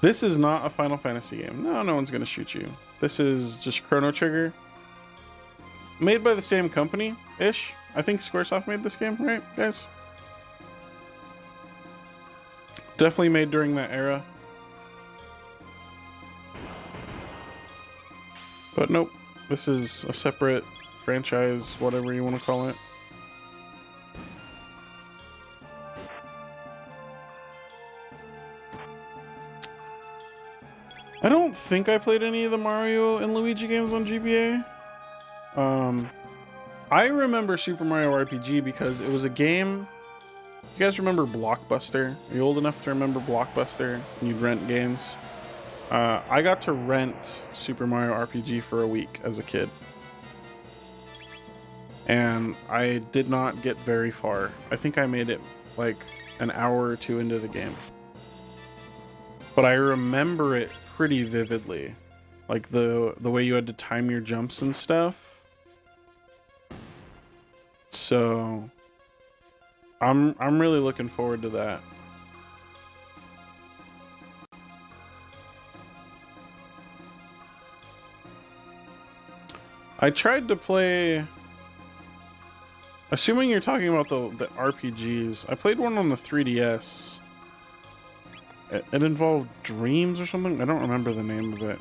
This is not a Final Fantasy game. No, no one's gonna shoot you. This is just Chrono Trigger. Made by the same company-ish. I think Squaresoft made this game, right, guys? Definitely made during that era. But nope, this is a separate franchise, whatever you want to call it. I don't think I played any of the Mario and Luigi games on GBA. I remember Super Mario RPG because it was a game. You guys remember Blockbuster? Are you old enough to remember Blockbuster? And you'd rent games. I got to rent Super Mario RPG for a week as a kid. And I did not get very far. I think I made it like an hour or two into the game. But I remember it pretty vividly. Like the way you had to time your jumps and stuff. So I'm really looking forward to that. I tried to play, assuming you're talking about the RPGs, I played one on the 3DS. It involved dreams or something. I don't remember the name of it.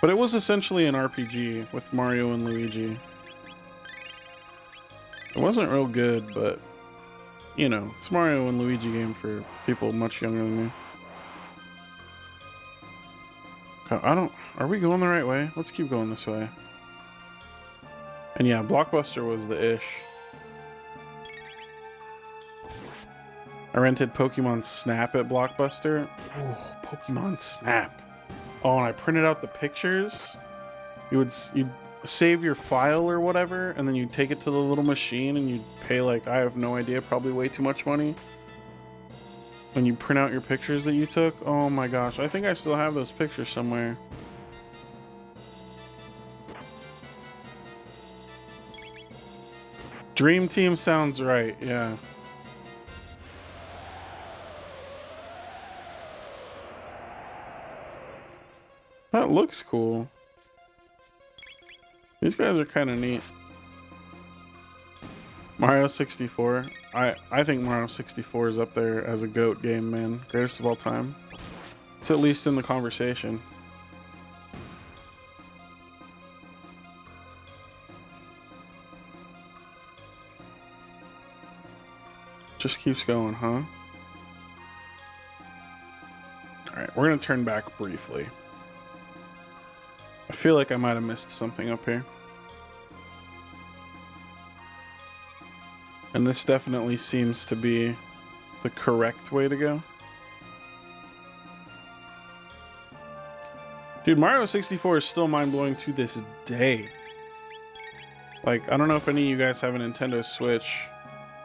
But it was essentially an RPG with Mario and Luigi. It wasn't real good, but you know, it's a Mario and Luigi game for people much younger than me. Are we going the right way? Let's keep going this way. And yeah, Blockbuster was the ish. I rented Pokemon Snap at Blockbuster. Oh, Pokemon Snap. Oh, and I printed out the pictures. You'd save your file or whatever, and then you'd take it to the little machine and you'd pay like, I have no idea, probably way too much money. When you print out your pictures that you took. Oh my gosh, I think I still have those pictures somewhere. Dream Team sounds right, yeah. That looks cool. These guys are kind of neat. Mario 64. I think Mario 64 is up there as a GOAT game, man. Greatest of all time. It's at least in the conversation. Just keeps going, huh? Alright, we're gonna turn back briefly. I feel like I might have missed something up here. And this definitely seems to be the correct way to go. Dude, Mario 64 is still mind-blowing to this day. Like, I don't know if any of you guys have a Nintendo Switch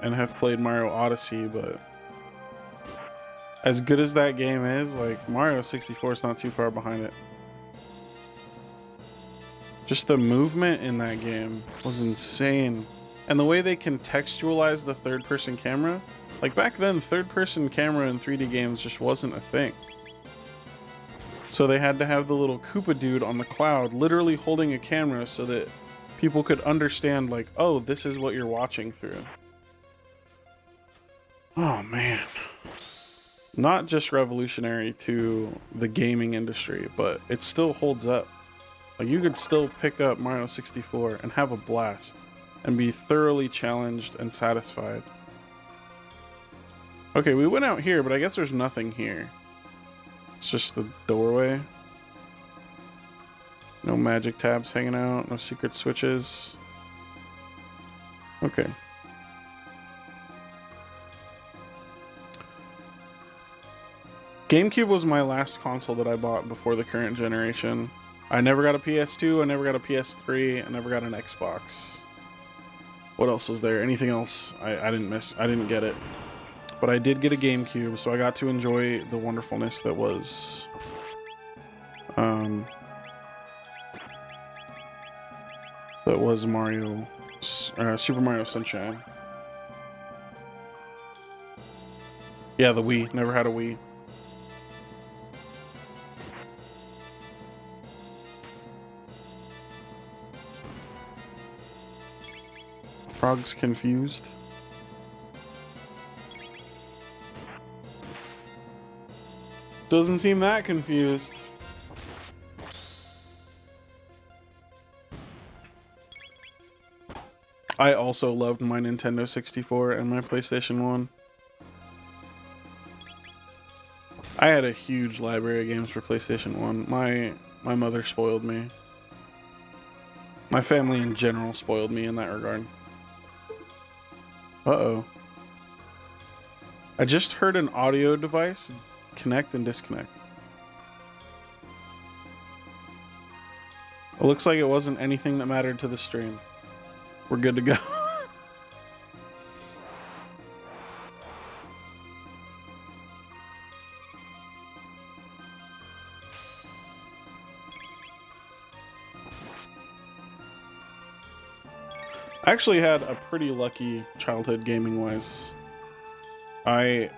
and have played Mario Odyssey, but as good as that game is, like, Mario 64 is not too far behind it. Just the movement in that game was insane. And the way they contextualize the third-person camera, like back then, third-person camera in 3D games just wasn't a thing. So they had to have the little Koopa dude on the cloud literally holding a camera so that people could understand, like, oh, this is what you're watching through. Oh, man. Not just revolutionary to the gaming industry, but it still holds up. Like, you could still pick up Mario 64 and have a blast and be thoroughly challenged and satisfied. Okay, we went out here, but I guess there's nothing here. It's just the doorway. No magic tabs hanging out, no secret switches. Okay. GameCube was my last console that I bought before the current generation. I never got a PS2, I never got a PS3, I never got an Xbox. What else was there? Anything else I didn't miss? I didn't get it. But I did get a GameCube, so I got to enjoy the wonderfulness that was Mario, Super Mario Sunshine. Yeah, the Wii. Never had a Wii. Frog's confused. Doesn't seem that confused. I also loved my Nintendo 64 and my PlayStation 1. I had a huge library of games for PlayStation 1. My mother spoiled me. My family in general spoiled me in that regard. Uh-oh. I just heard an audio device connect and disconnect. It looks like it wasn't anything that mattered to the stream. We're good to go. I actually had a pretty lucky childhood gaming wise. I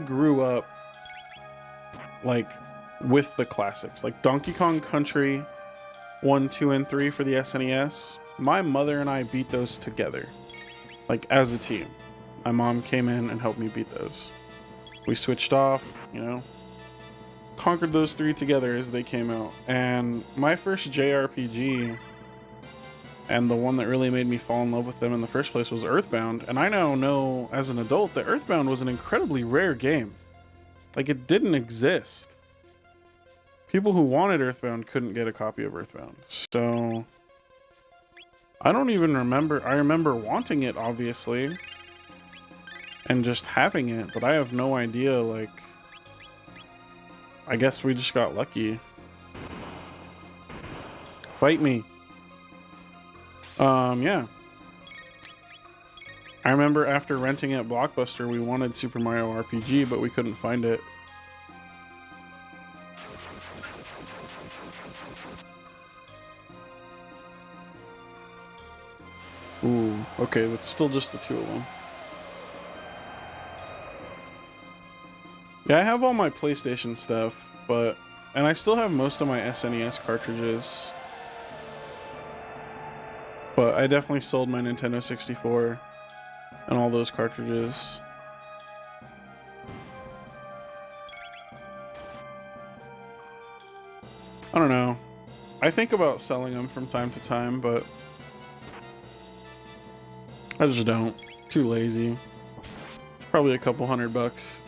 grew up like with the classics, like Donkey Kong Country 1, 2, and 3 for the SNES. My mother and I beat those together, like as a team. My mom came in and helped me beat those. We switched off, you know, conquered those 3 together as they came out. And my first JRPG, and the one that really made me fall in love with them in the first place, was Earthbound. And I now know as an adult that Earthbound was an incredibly rare game. Like, it didn't exist. People who wanted Earthbound couldn't get a copy of Earthbound. So I don't even remember. I remember wanting it, obviously, and just having it, but I have no idea, like, I guess we just got lucky. Fight me. Yeah. I remember after renting it at Blockbuster, we wanted Super Mario RPG, but we couldn't find it. Ooh, okay, that's still just the 2 of them. Yeah, I have all my PlayStation stuff, and I still have most of my SNES cartridges. But I definitely sold my Nintendo 64 and all those cartridges. I don't know. I think about selling them from time to time, but I just don't. Too lazy. Probably a couple $100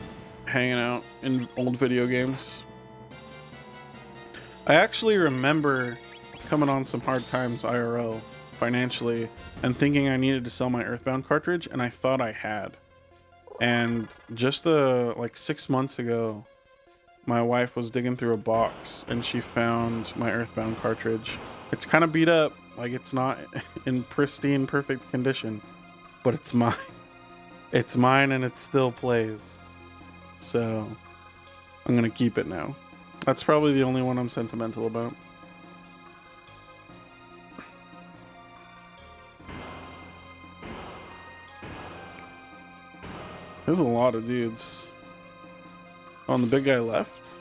hanging out in old video games. I actually remember coming on some hard times IRL financially and thinking I needed to sell my Earthbound cartridge, and I thought I had. And just like 6 months ago, my wife was digging through a box and she found my Earthbound cartridge. It's kind of beat up, like it's not in pristine, perfect condition, but it's mine. It's mine and it still plays. So I'm gonna keep it now. That's probably the only one I'm sentimental about. There's a lot of dudes. Oh, the big guy left?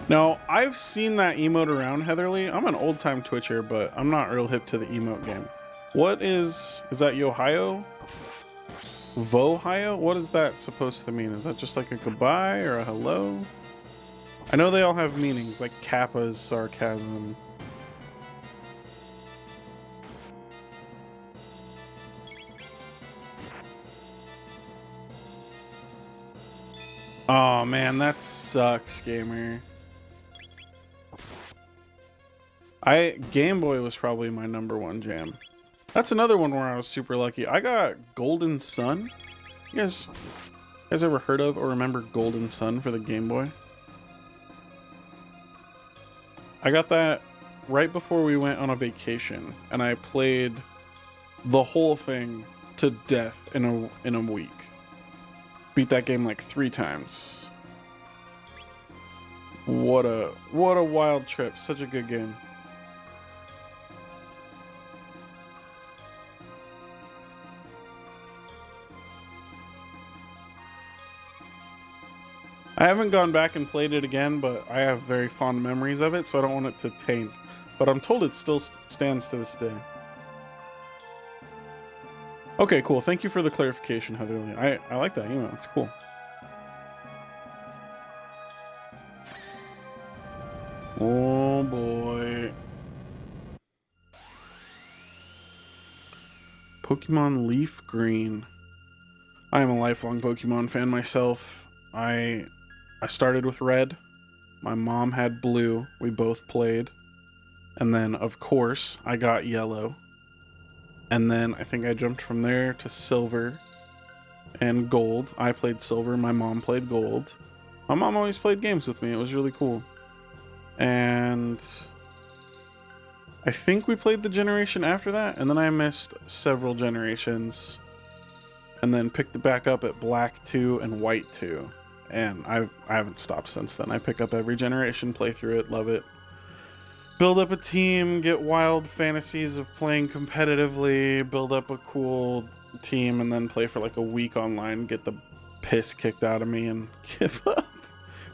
Now, I've seen that emote around, Heatherly. I'm an old-time Twitcher, but I'm not real hip to the emote game. What is that Yohio? Vohio? What is that supposed to mean? Is that just like a goodbye or a hello? I know they all have meanings, like Kappa is sarcasm. Oh man, that sucks, gamer. Game Boy was probably my #1 jam. That's another one where I was super lucky. I got Golden Sun. You guys ever heard of or remember Golden Sun for the Game Boy? I got that right before we went on a vacation, and I played the whole thing to death in a week. Beat that game like 3 times. What a wild trip. Such a good game. I haven't gone back and played it again, but I have very fond memories of it, so I don't want it to taint. But I'm told it still stands to this day. Okay, cool. Thank you for the clarification, Heatherly. I like that email. It's cool. Oh boy. Pokemon Leaf Green. I am a lifelong Pokemon fan myself. I started with Red. My mom had Blue. We both played. And then, of course, I got Yellow. And then I think I jumped from there to Silver and Gold. I played Silver. My mom played Gold. My mom always played games with me. It was really cool. And I think we played the generation after that. And then I missed several generations. And then picked it back up at Black 2 and White 2. And I haven't stopped since then. I pick up every generation, play through it, love it. Build up a team, get wild fantasies of playing competitively, build up a cool team, and then play for like a week online, get the piss kicked out of me, and give up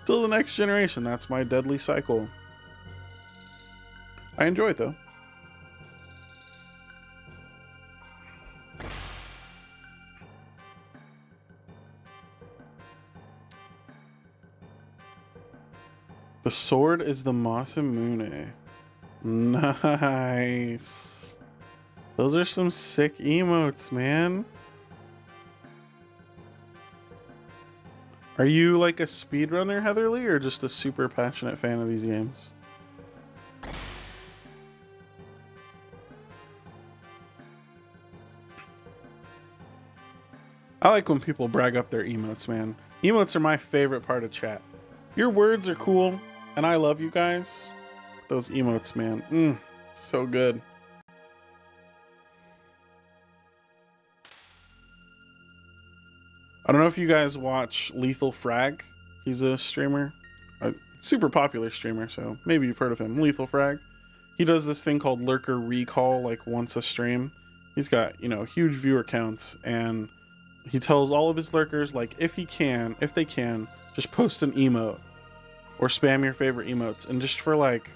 till the next generation. That's my deadly cycle. I enjoy it though. The sword is the Masamune. Nice. Those are some sick emotes, man. Are you like a speedrunner, Heatherly, or just a super passionate fan of these games? I like when people brag up their emotes, man. Emotes are my favorite part of chat. Your words are cool, and I love you guys. Those emotes, man. So good. I don't know if you guys watch Lethal Frag. He's a streamer. A super popular streamer, so maybe you've heard of him. Lethal Frag. He does this thing called Lurker Recall, like once a stream. He's got, you know, huge viewer counts, and he tells all of his lurkers, like, if they can, just post an emote or spam your favorite emotes. And just for like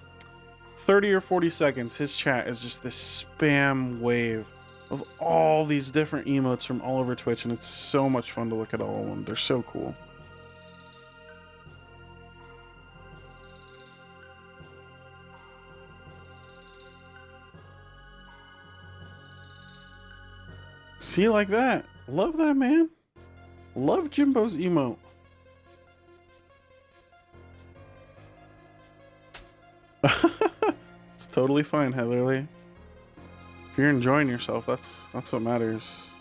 30 or 40 seconds, his chat is just this spam wave of all these different emotes from all over Twitch, and it's so much fun to look at all of them. They're so cool. See, like that. Love that, man. Love Jimbo's emote. It's totally fine, Heatherly. If you're enjoying yourself, that's what matters.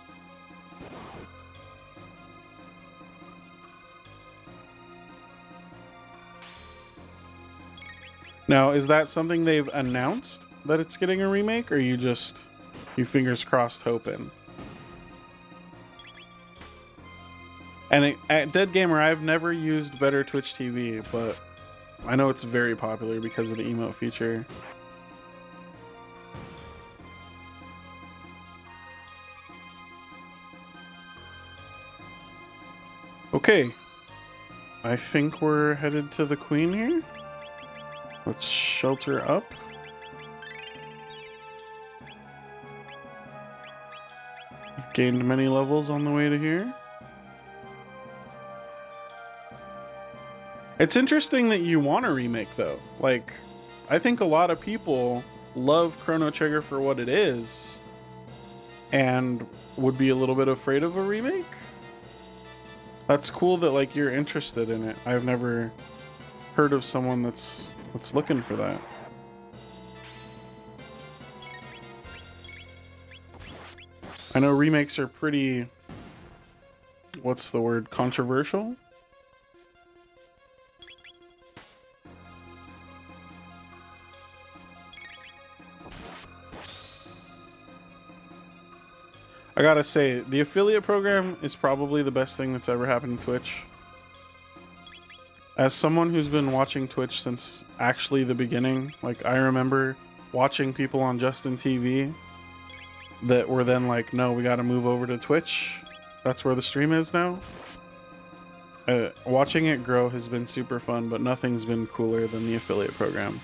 Now, is that something they've announced, that it's getting a remake, or you fingers crossed hoping? And at Dead Gamer, I've never used Better Twitch TV, but I know it's very popular because of the emote feature. Okay, I think we're headed to the Queen here. Let's shelter up. We've gained many levels on the way to here. It's interesting that you want a remake, though. Like, I think a lot of people love Chrono Trigger for what it is and would be a little bit afraid of a remake. That's cool that, like, you're interested in it. I've never heard of someone that's looking for that. I know remakes are pretty, what's the word, controversial? I gotta say, the affiliate program is probably the best thing that's ever happened to Twitch. As someone who's been watching Twitch since actually the beginning, like, I remember watching people on Justin TV that were then like, no, we gotta move over to Twitch. That's where the stream is now. Watching it grow has been super fun, but nothing's been cooler than the affiliate program.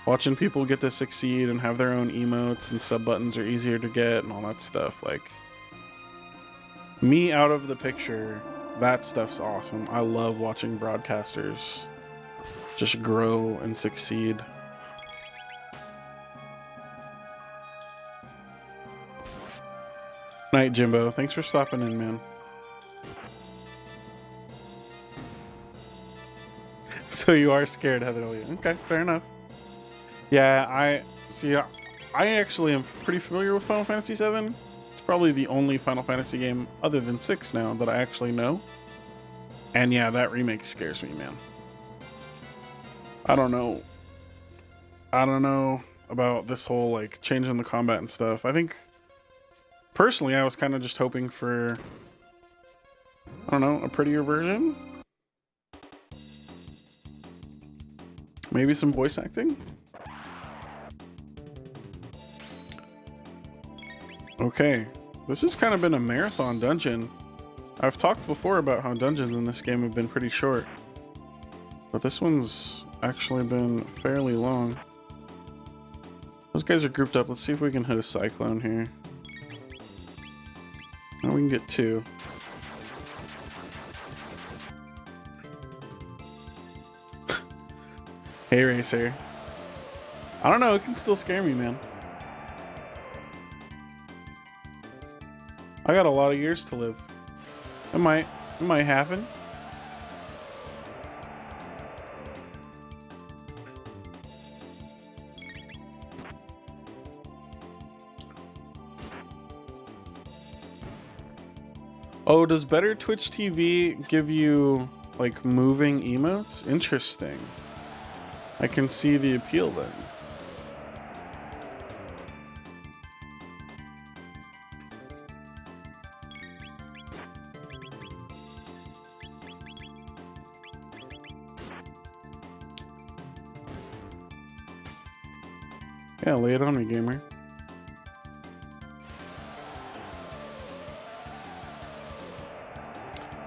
Watching people get to succeed and have their own emotes and sub buttons are easier to get and all that stuff. Like, me out of the picture, that stuff's awesome. I love watching broadcasters just grow and succeed. Night, Jimbo. Thanks for stopping in, man. So you are scared, Heather? Okay, fair enough. Yeah, I actually am pretty familiar with Final Fantasy VII. It's probably the only Final Fantasy game other than 6 now that I actually know. And yeah, that remake scares me, man. I don't know about this whole like changing the combat and stuff. I think personally I was kind of just hoping for, I don't know, a prettier version. Maybe some voice acting. Okay, this has kind of been a marathon dungeon. I've talked before about how dungeons in this game have been pretty short, but this one's actually been fairly long. Those guys are grouped up. Let's see if we can hit a cyclone here. Now we can get 2. Hey, Racer. I don't know, it can still scare me, man. I got a lot of years to live. It might happen. Oh, does better Twitch TV give you like moving emotes? Interesting. I can see the appeal then. Yeah, lay it on me, gamer.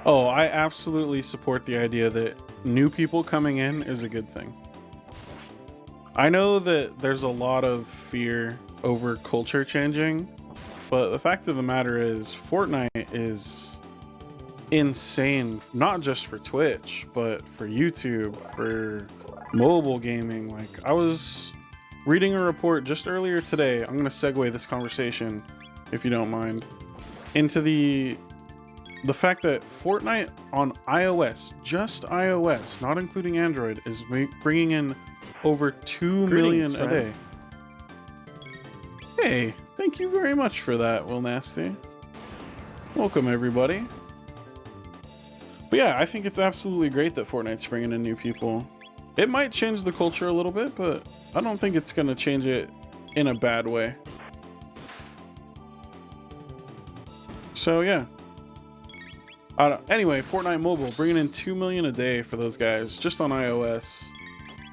Oh, I absolutely support the idea that new people coming in is a good thing. I know that there's a lot of fear over culture changing, but the fact of the matter is Fortnite is insane, not just for Twitch, but for YouTube, for mobile gaming. Like, I was reading a report just earlier today. I'm going to segue this conversation, if you don't mind, into the fact that Fortnite on iOS, just iOS, not including Android, is bringing in over 2 million a day. Hey, thank you very much for that, Will Nasty. Welcome, everybody. But yeah, I think it's absolutely great that Fortnite's bringing in new people. It might change the culture a little bit, but I don't think it's going to change it in a bad way. So yeah. Anyway, Fortnite Mobile bringing in 2 million a day for those guys just on iOS,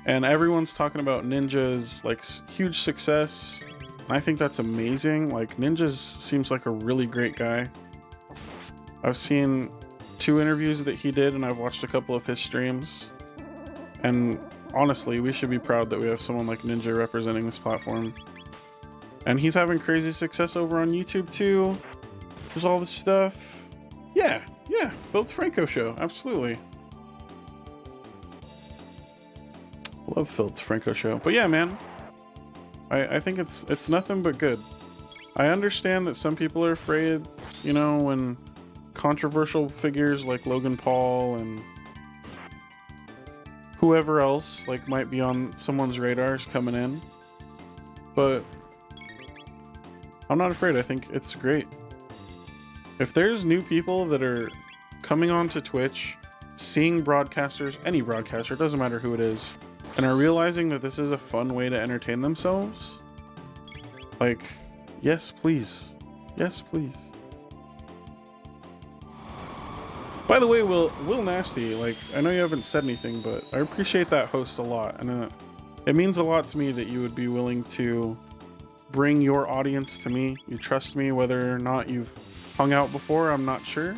and everyone's talking about Ninja's like huge success. And I think that's amazing. Like, Ninja's seems like a really great guy. I've seen 2 interviews that he did, and I've watched a couple of his streams. And honestly, we should be proud that we have someone like Ninja representing this platform. And he's having crazy success over on YouTube too. There's all this stuff. Yeah, Built Franco show, absolutely. Love Phil's Franco show. But yeah, man, I think it's nothing but good. I understand that some people are afraid, you know, when controversial figures like Logan Paul and whoever else like might be on someone's radars coming in, but I'm not afraid. I think it's great. If there's new people that are coming onto Twitch, seeing broadcasters, any broadcaster, it doesn't matter who it is, and are realizing that this is a fun way to entertain themselves, like, yes, please. Yes, please. By the way, Will Nasty, like, I know you haven't said anything, but I appreciate that host a lot, and it means a lot to me that you would be willing to bring your audience to me. You trust me, whether or not you've hung out before, I'm not sure,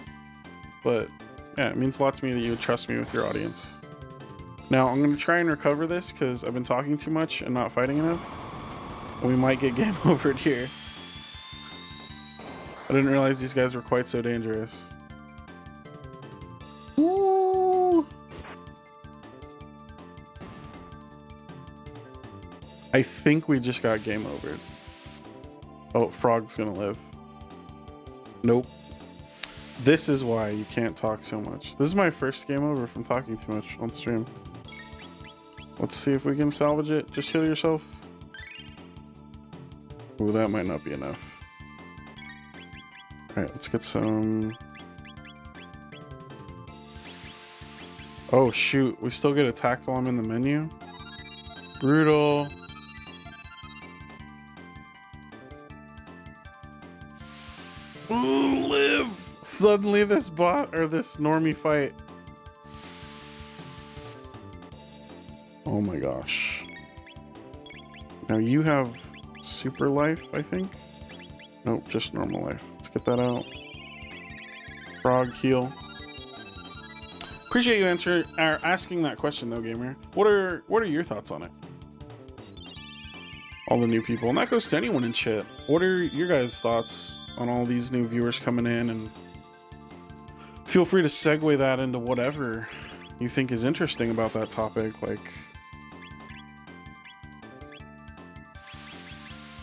but Yeah, it means a lot to me that you would trust me with your audience. Now, I'm going to try and recover this because I've been talking too much and not fighting enough. And we might get game overed here. I didn't realize these guys were quite so dangerous. Woo! I think we just got game overed. Oh, Frog's gonna live. Nope. This is why you can't talk so much. This is my first game over from talking too much on stream. Let's see if we can salvage it. Just heal yourself. Ooh, that might not be enough. Alright, let's get some... Oh shoot, we still get attacked while I'm in the menu? Brutal. Ooh, live! Suddenly this bot, or this normie fight. Oh my gosh. Now you have super life, I think? Nope, just normal life. Let's get that out. Frog heal. Appreciate you asking that question though, gamer. What are your thoughts on it? All the new people, and that goes to anyone in chat. What are your guys' thoughts on all these new viewers coming in? And feel free to segue that into whatever you think is interesting about that topic, like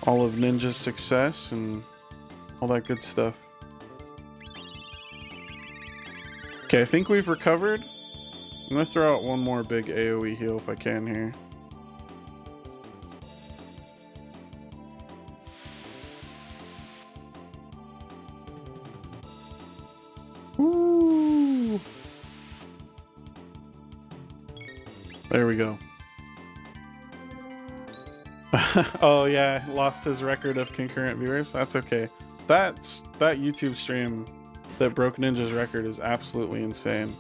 all of Ninja's success and all that good stuff. Okay, I think we've recovered. I'm gonna throw out one more big AoE heal if I can here. Woo! There we go. Oh yeah, lost his record of concurrent viewers. That's okay. That YouTube stream that broke Ninja's record is absolutely insane.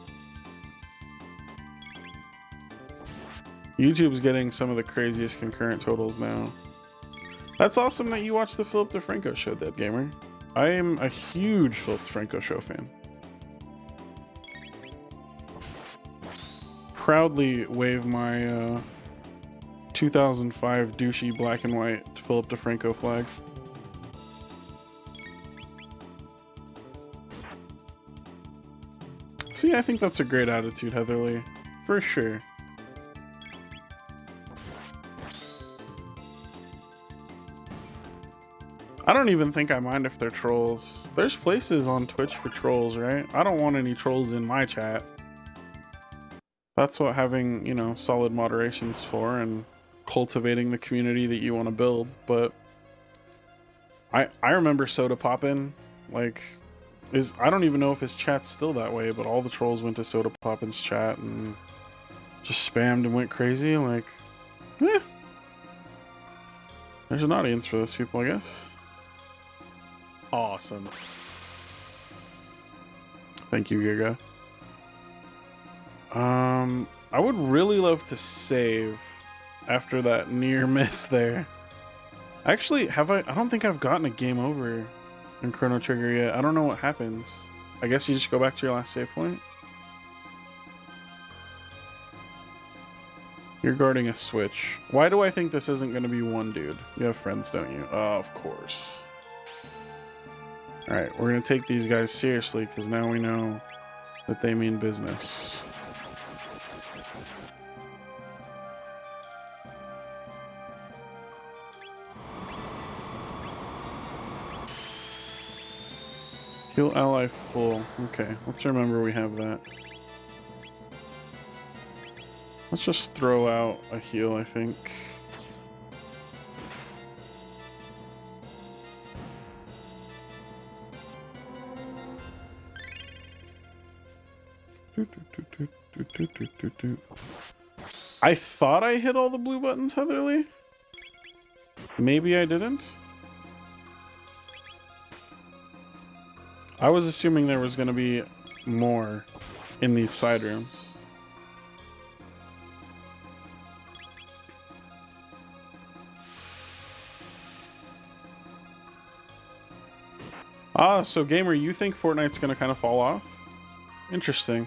YouTube's getting some of the craziest concurrent totals now. That's awesome that you watched the Philip DeFranco show, Dead Gamer. I am a huge Philip DeFranco show fan. Proudly wave my 2005 douchey black and white Philip DeFranco flag. See, I think that's a great attitude, Heatherly. For sure. I don't even think I mind if they're trolls. There's places on Twitch for trolls, right? I don't want any trolls in my chat. That's what having, you know, solid moderation's for, and cultivating the community that you want to build. But I remember Soda Poppin', like, I don't even know if his chat's still that way, but all the trolls went to Soda Poppin's chat and just spammed and went crazy. Like, eh, there's an audience for those people, I guess. Awesome. Thank you, Giga. I would really love to save after that near miss there. Actually, I don't think I've gotten a game over in Chrono Trigger yet. I don't know what happens. I guess you just go back to your last save point. You're guarding a switch. Why do I think this isn't going to be one dude? You have friends, don't you? Of course. Alright, we're going to take these guys seriously because now we know that they mean business. Heal ally full. Okay, let's remember we have that. Let's just throw out a heal, I think. I thought I hit all the blue buttons, Heatherly. Maybe I didn't. I was assuming there was going to be more in these side rooms. Ah, so gamer, you think Fortnite's going to kind of fall off? Interesting.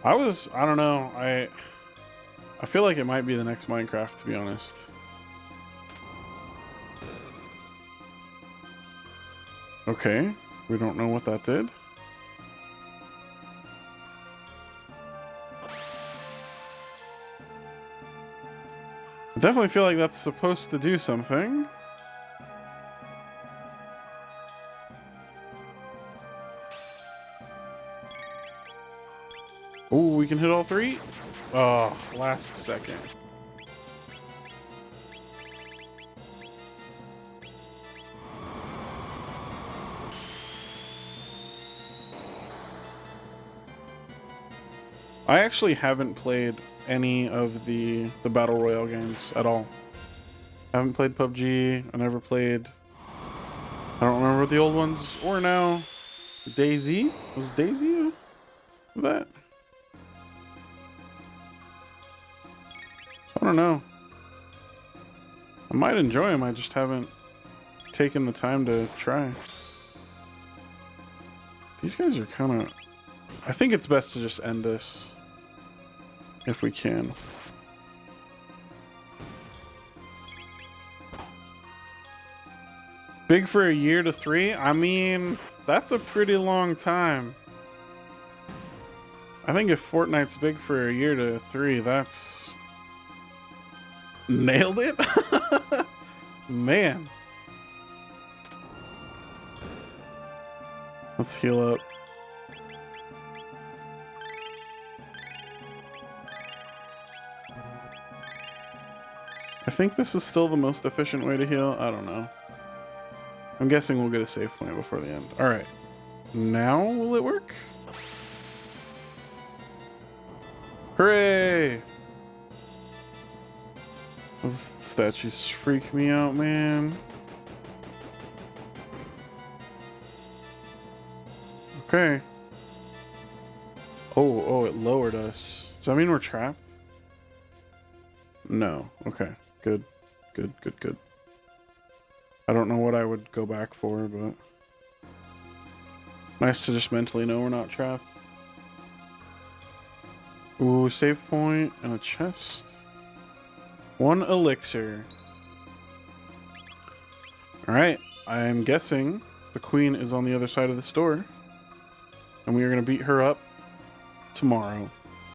I don't know. I feel like it might be the next Minecraft, to be honest. Okay. We don't know what that did. I definitely feel like that's supposed to do something. Oh, we can hit all three? Oh, last second. I actually haven't played any of the Battle Royale games at all. I haven't played PUBG. I never played... I don't remember the old ones or now. DayZ? Was DayZ that? So I don't know. I might enjoy them. I just haven't taken the time to try. These guys are kind of... I think it's best to just end this if we can. Big for a year to 3? I mean, that's a pretty long time. I think if Fortnite's big for a year to 3, that's... Nailed it? Man. Let's heal up. I think this is still the most efficient way to heal. I don't know. I'm guessing we'll get a save point before the end. All right. Now will it work? Hooray! Those statues freak me out, man. Okay. Oh, it lowered us. Does that mean we're trapped? No. Okay. Good. Good. I don't know what I would go back for, but... Nice to just mentally know we're not trapped. Ooh, save point and a chest. 1 elixir. Alright, I'm guessing the queen is on the other side of the store. And we are going to beat her up tomorrow.